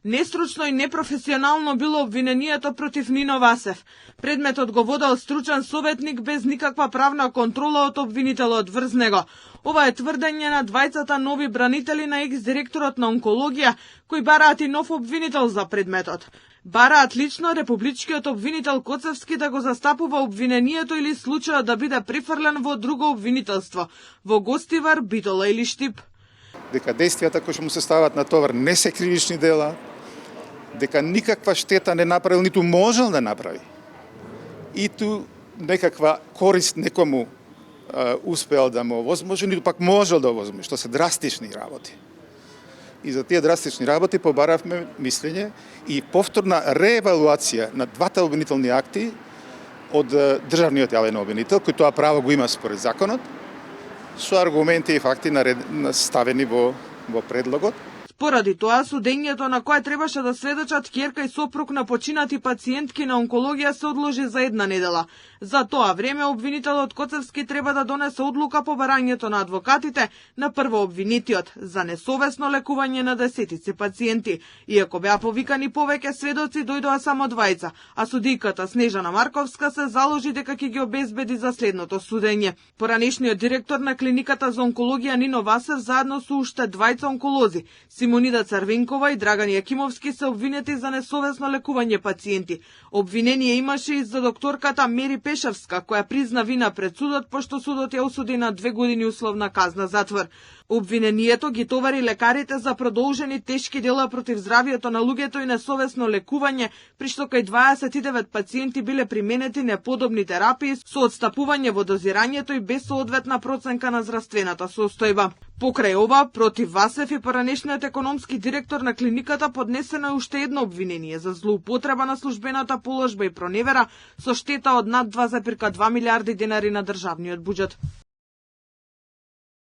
Нестручно и непрофесионално било обвинението против Нино Васев. Предметот го водел стручен советник без никаква правна контрола од обвинителот врз него. Ова е тврдење на двајцата нови бранители на екс-директорот на онкологија, кои бараат и нов обвинител за предметот. Бараат лично републичкиот обвинител Коцевски да го застапува обвинението или случајот да биде префрлен во друго обвинителство, во Гостивар, Битола или Штип. Дека действијата кои што му се стават на товар не се кривични дела, дека никаква штета не направил, ниту можел да направи. И ту некаква корист некому успеал да му овозможи, ниту пак можел да овозможи, што се драстични работи. И за тие драстични работи побаравме мислење и повторна реевалуација на двата обвинителни акти од државниот јавен обвинител, кој тоа право го има според законот, со аргументи и факти ставени во предлогот. Поради тоа, судењето на кое требаше да сведочат ќерка и сопруг на починати пациентки на онкологија се одложи за една недела. За тоа време обвинителот Коцевски треба да донесе одлука по барањето на адвокатите на прво обвинитиот за несовесно лекување на десетици пациенти. Иако беа повикани повеќе сведоци, дојдоа само двајца, а судиката Снежана Марковска се заложи дека ќе ги обезбеди за следното судење. Поранешниот директор на клиниката за онкологија Нино Васев заедно со уште двајца онколози, Симонида Црвенкова и Драган Јакимовски, се обвинети за несовесно лекување пациенти. Обвинение имаше и за докторката Мери Пешевска, која призна вина пред судот, пошто судот ја осуди на 2 години условна казна затвор. Обвинението ги товари лекарите за продолжени тешки дела против здравието на луѓето и несовесно лекување, при што кај 29 пациенти биле применети неподобни терапии со отстапување во дозирањето и без соодветна проценка на здравствената состојба. Покрај ова, против Васев и поранешниот економски директор на клиниката поднесено е уште едно обвинение за злоупотреба на службената положба и проневера со штета од над 2,2 милиарди денари на државниот буџет.